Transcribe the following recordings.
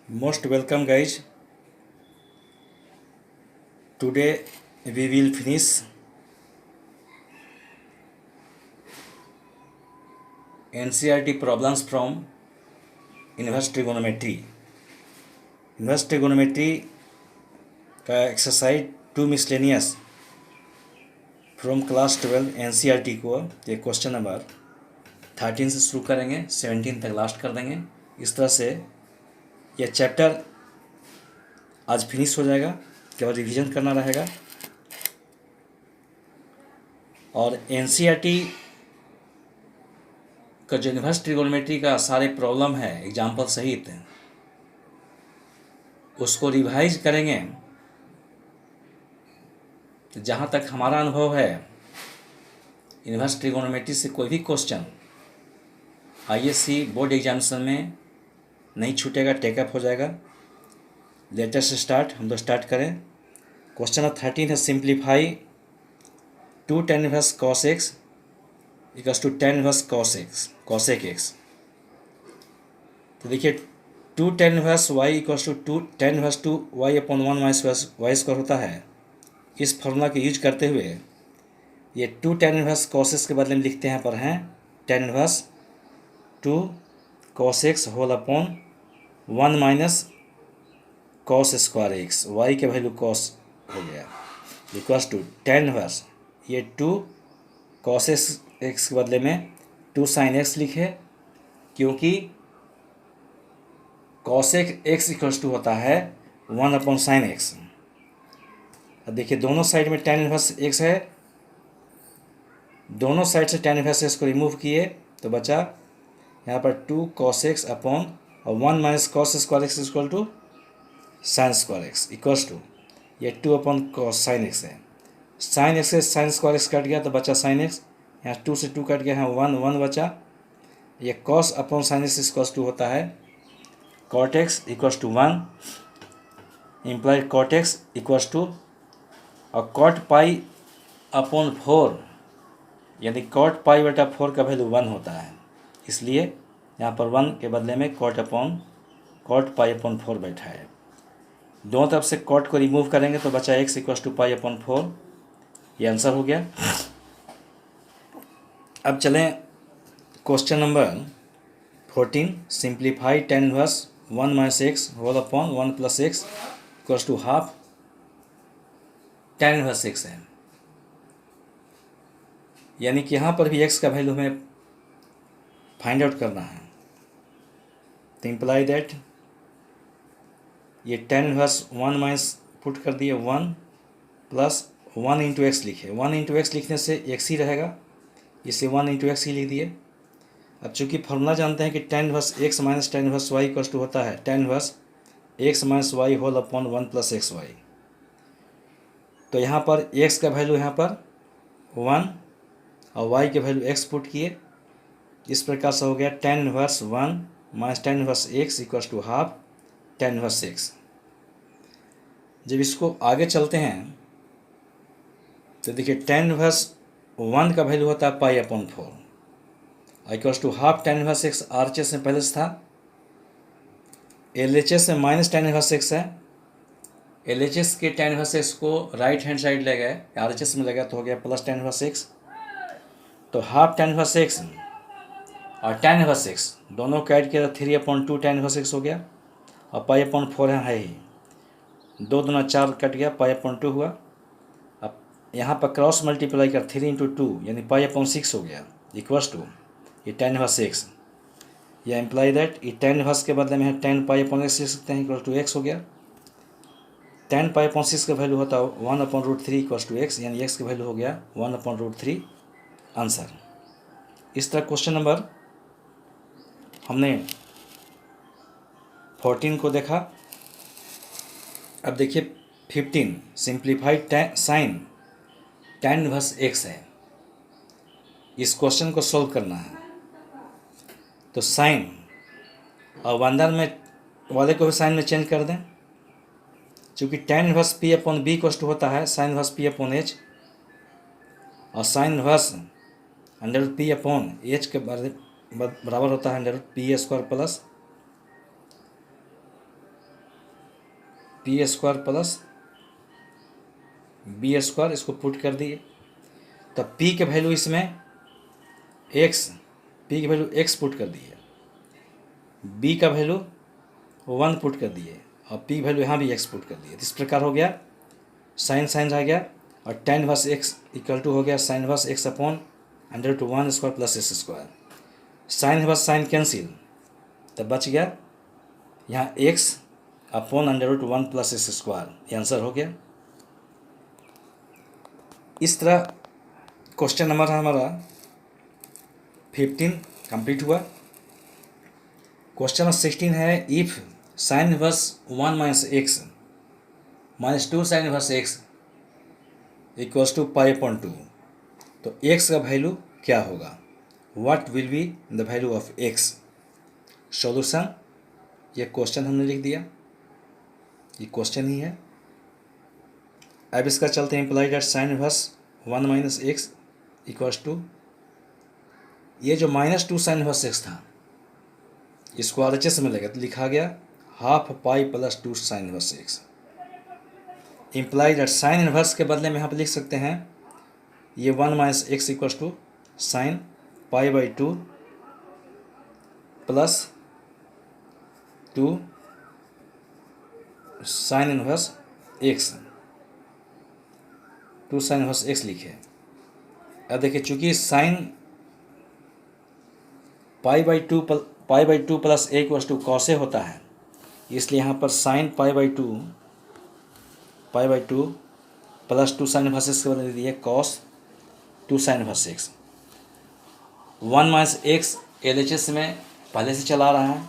Most welcome, guys. Today we will finish NCERT problems from inverse trigonometry. Inverse trigonometry का exercise 2 miscellaneous from class 12 NCERT को ये question number 13 से शुरू करेंगे, 17 तक लास्ट कर देंगे। इस तरह से यह चैप्टर आज फिनिश हो जाएगा, केवल रिवीजन करना रहेगा। और NCERT का जो इन्वर्स ट्रिगोनोमेट्री का सारे प्रॉब्लम है एग्जाम्पल सहित, उसको रिवाइज करेंगे। तो जहाँ तक हमारा अनुभव है, इन्वर्स ट्रिगोनोमेट्री से कोई भी क्वेश्चन ISC बोर्ड एग्जामिनेशन में नहीं छूटेगा, टेकअप हो जाएगा। लेटेस्ट स्टार्ट, हम लोग स्टार्ट करें। क्वेश्चन नंबर 13 है, simplify 2 tan inverse cos x equals to tan inverse cosec x। तो देखिए 2 tan inverse y equals to 2 tan inverse 2 y upon 1 minus y square होता है। इस फॉर्मूला को यूज करते हुए ये 2 tan इनवर्स cos x के बदले में लिखते हैं पर हैं tan inverse 2 cos x whole upon 1 minus cos square x, y के वैल्यू cos हो गया, इक्वल्स टू tan इनवर्स ये 2 cos x के बदले में 2 sin x लिखे, क्योंकि cosec x इक्वल्स टू होता है 1 अपॉन साइन x। अब देखिए दोनों साइड में tan इनवर्स x है, दोनों साइड से tan इनवर्स x को रिमूव किए तो बचा यहाँ पर 2 cos x upon 1 minus cos square x equal to sine square x equals to ये 2 अपॉन cos साइन x है। साइन x से साइन स्क्वायर x कट गया तो बचा साइन x, यहाँ 2 से 2 कट गया, यहाँ 1 बचा। ये cos upon sine x equals to होता है cot x equals to 1, implied cot x equals to और cot पाई अपॉन 4, यानी cot पाई बटा 4 का वैल्यू 1 होता है, इसलिए यहाँ पर 1 के बदले में cot पाई अपॉन 4 बैठा है। दोनों तरफ से cot को रिमूव करेंगे तो बचा x equals to pi upon 4, ये आंसर हो गया। अब चलें question number 14, simplify tan inverse 1 minus x whole upon 1 plus x equals to half tan inverse x है, यानी कि यहाँ पर भी x का वैल्यू हमें फाइंड आउट करना है। तो इम्प्लाई दैट ये tan इनवर्स 1 माइनस पुट कर दिए 1 प्लस 1 इंटू एक्स लिखे, 1 इंटू एक्स लिखने से x ही रहेगा, इसलिए 1 इंटू एक्स ही लिख दिए। अब चूंकि फॉर्मूला जानते हैं कि tan inverse x minus tan inverse y equals to होता है tan inverse x minus y whole upon 1 plus x y. तो यहाँ पर x का वैल्यू यहाँ पर 1 और y के वैल्यू x पुट किए, इस प्रकार से हो गया tan inverse 1 minus tan inverse x equals to half tan inverse x। जब इसको आगे चलते हैं तो देखिए tan इनवर्स 1 का वैल्यू होता है pi upon 4 equals to half tan inverse x RHS में पहले से था, LHS में माइनस tan इनवर्स x है, LHS के tan इनवर्स x को राइट हैंड साइड ले गए, RHS में लगा तो हो गया प्लस tan इनवर्स x। तो हाफ tan इनवर्स x और tan इनवर्स x दोनों को ऐड किया तो 3 अपॉन 2 tan इनवर्स x हो गया, और पाई अपॉन 4 है ही, 2 दूना 4 कट गया, पाई अपॉन 2 हुआ। अब यहाँ पर क्रॉस मल्टीप्लाई कर 3 इंटू 2 यानी पाई अपॉन 6 हो गया, इक्वल्स टू ये tan इनवर्स x। या इम्प्लाई दैट ये tan इनवर्स के बदले में tan पाई अपॉन x लिख सकते हैं, इक्वल टू x हो गया। tan पाई अपॉन 6 का वैल्यू होता है 1 upon root 3 equals to x, यानी x का वैल्यू हो गया 1 अपॉन रूट 3, आंसर। इस तरह क्वेश्चन नंबर हमने 14 को देखा। अब देखिए 15, simplified sine tan inverse x है, इस क्वेश्चन को सॉल्व करना है। तो साइन और अंदर में वाले को भी साइन में चेंज कर दें, चूँकि tan inverse p upon b equals to होता है sine inverse p upon h, और sine inverse under root p upon h के बराबर होता है under root p square plus p square plus b square, इसको पुट कर दिए। तो पी के वैल्यू इसमें एक्स, पी की वैल्यू एक्स पुट कर दिए, बी का वैल्यू 1 पुट कर दिए और पी वैल्यू यहाँ भी एक्स पुट कर दिए। इस प्रकार हो गया, साइन साइन आ गया और tan inverse x equal to हो गया sine inverse x upon √1 square plus s square. Sine inverse sine cancel, तब बच गया यहाँ x upon √1 plus s square, ये आंसर हो गया। इस तरह क्वेश्चन नंबर हमारा 15 कंप्लीट हुआ। क्वेश्चन नंबर 16 है, if sine inverse 1 minus x minus 2 sine inverse x equals to π/2, तो x का वैल्यू क्या होगा? What will be the value of x? Solution, ये क्वेश्चन हमने लिख दिया, ये क्वेश्चन ही है। अब इसका चलते हैं, imply that sine inverse 1 minus x equals to, ये जो -2 साइन इनवर्स एक्स था इसको RHS में लगा तो लिखा गया ½ pi plus 2 sine inverse x. Imply that sine inverse के बदले में यहाँ पर लिख सकते हैं ये 1 minus x equals to sine π/2 plus 2 sine inverse x, 2 sine inverse x लिखे। अब देखिए, चूंकि sine π/2 plus a equals to cos A होता है, इसलिए यहाँ पर sine π/2 plus 2 sine inverse x के बदले दिए cos 2 sine inverse x. 1 minus x LHS में पहले से चला रहा है।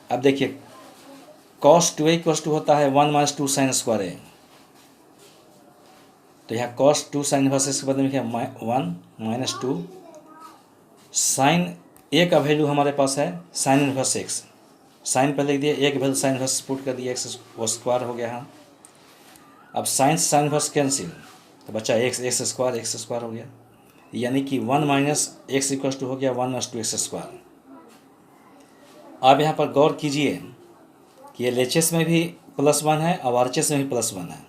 अब देखिए, कॉस 2a इक्वल्स टू होता है 1 माइनस 2 साइन स्क्वायर ए, तो यहाँ कॉस 2 साइन इनवर्स एक्स के बदले में क्या 1 माइनस 2 साइन ए का वैल्यू हमारे पास है साइन इनवर्स एक्स, साइन पहले लिख दिया, ए का वैल्यू साइन इनवर्स पुट कर दिया, एक्स वो स्क्वायर हो गया यहाँ। अब साइन साइन इनवर्स कैंसिल, तो बचा एक्स स्क्वायर हो गया, यानी कि 1 माइनस एक्स इक्वल्स टू हो गया 1 माइनस 2 एक्स स्क्वायर। आप यहाँ पर गौर कीजिए कि LHS में भी +1 है और RHS में भी +1 है,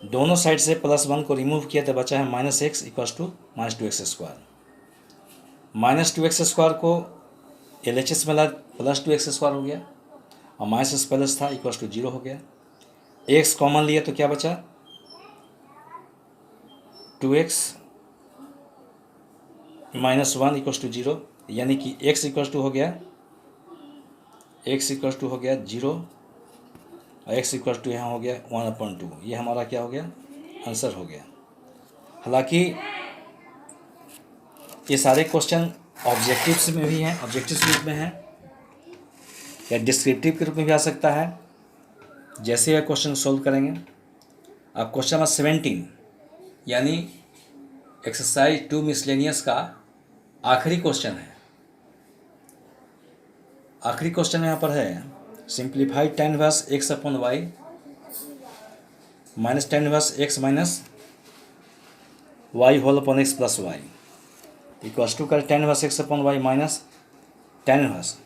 दोनों साइड से +1 को रिमूव किया तो बचा है -x equals to -2 x square. -2 x square को LHS में ला +2 एक्स स्क्वायर हो गया और माइनस प्लस था इक्वल्स टू 0 हो गया। एक्स कॉमन लिया तो क्या बचा 2x - 1 इक्वल्स टू 0, यानी कि x इक्वल्स टू हो गया 0 और x इक्वल्स टू यहाँ हो गया 1/2। ये हमारा क्या हो गया, आंसर हो गया। हालांकि ये सारे क्वेश्चन ऑब्जेक्टिव्स में भी हैं, ऑब्जेक्टिव्स रूप में हैं या डिस्क्रिप्टिव के रूप में भी आ सकता है, जैसे यह क्वेश्चन सोल्व करेंगे। अब क्वेश्चन नंबर 17 यानी एक्सरसाइज 2 मिसलेनियस का आखिरी क्वेश्चन है। आखिरी क्वेश्चन यहाँ पर है, simplify tan inverse x upon y minus tan inverse x minus y whole upon x plus y equals to कर tan inverse x upon y minus tan inverse,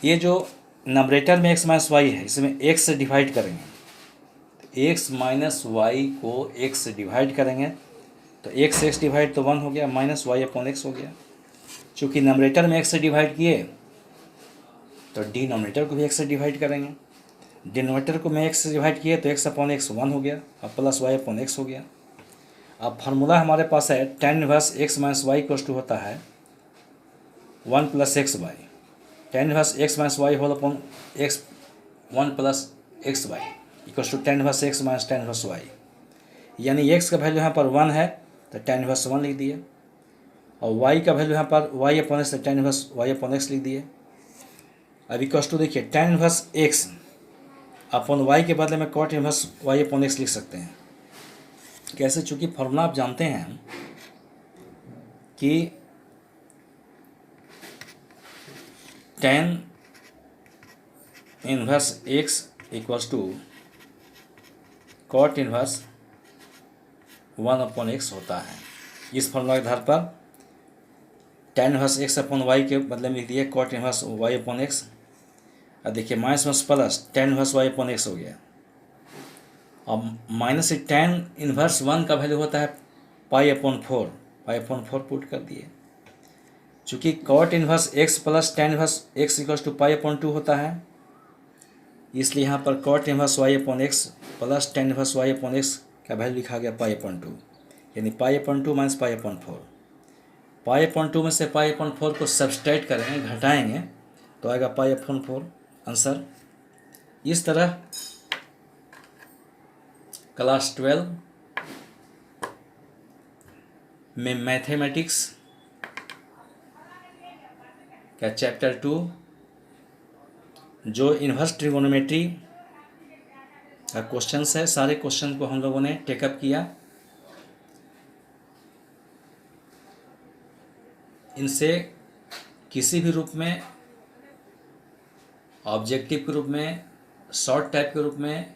ये जो नंबरेटर में x माइनस y है इसमें x से divide करेंगे, तो x minus y को x से डिवाइड करेंगे तो x से x डिवाइड तो 1 हो गया, माइनस y अपॉन x हो गया। चूँकि नंबरेटर में x से डिवाइड किए तो डिनोमिनेटर को भी x से डिवाइड करेंगे, डिनोमिनेटर को में x से डिवाइड किए तो x अपॉन x 1 हो गया और प्लस y अपॉन x हो गया। अब फार्मूला हमारे पास है tan inverse x minus y equals to होता है 1 plus x y, tan inverse x minus y whole upon x 1 plus x y equals to tan inverse x minus tan inverse y, यानी x का value यहाँ पर 1 है तो tan inverse 1 लिख दिए और y का वैल्यू यहाँ पर y अपॉन x तो tan inverse y upon x लिख दिए। अब इक्वल्स टू देखिए tan inverse x upon y के बदले में cot inverse y upon x लिख सकते हैं। कैसे? चूँकि फॉर्मूला आप जानते हैं कि tan inverse x equals to cot inverse 1 upon x होता है। इस फॉर्मूला के आधार पर tan inverse x upon y के बदले में लिख दिए cot inverse y upon x अब देखिए minus minus plus tan inverse y upon x हो गया। अब माइनस से टेन इनवर्स वन का वैल्यू होता है पाई अपॉन फोर पुट कर दिए। चूँकि cot inverse x plus tan inverse x equals to pi upon two होता है, इसलिए यहाँ पर cot inverse y upon x plus tan inverse y upon x का वैल्यू लिखा गया पाई अपॉन टू, यानी pi upon two minus pi upon four. Pi upon two में से पाई अपॉन फोर को सब्सट्रैक्ट करेंगे, घटाएंगे, तो आएगा पाई अपॉन फोर आंसर। इस तरह क्लास 12 में मैथमेटिक्स का चैप्टर 2 जो इन्वर्स ट्रिगोनोमेट्री का क्वेश्चंस है, सारे क्वेश्चन को हम लोगों ने टेकअप किया। इनसे किसी भी रूप में, ऑब्जेक्टिव के रूप में, शॉर्ट टाइप के रूप में,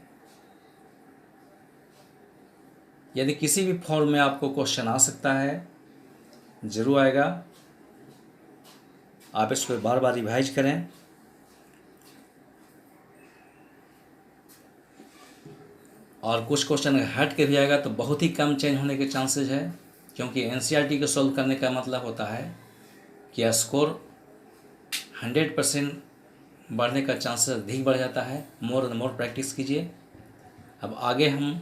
यदि किसी भी फॉर्म में आपको क्वेश्चन आ सकता है, ज़रूर आएगा। आप इसको बार बार रिवाइज करें। और कुछ क्वेश्चन हट के भी आएगा तो बहुत ही कम चेंज होने के चांसेस है, क्योंकि एनसीईआरटी को सॉल्व करने का मतलब होता है कि स्कोर 100% बढ़ने का चांसेस अधिक बढ़ जाता है। मोर एंड मोर प्रैक्टिस कीजिए। अब आगे हम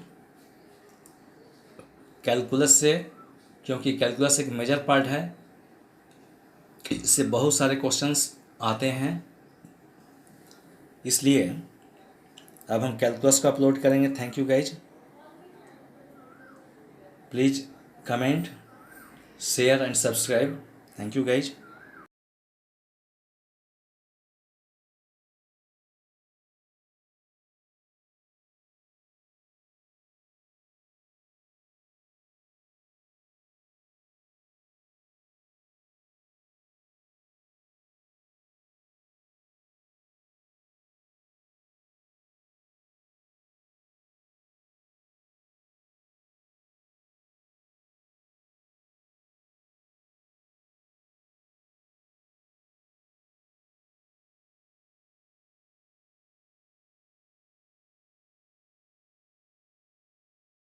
कैलकुलस से, क्योंकि कैलकुलस एक मेजर पार्ट है, इससे बहुत सारे क्वेश्चंस आते हैं, इसलिए अब हम कैलकुलस को अपलोड करेंगे। Thank you guys. Please comment, share and subscribe. Thank you guys.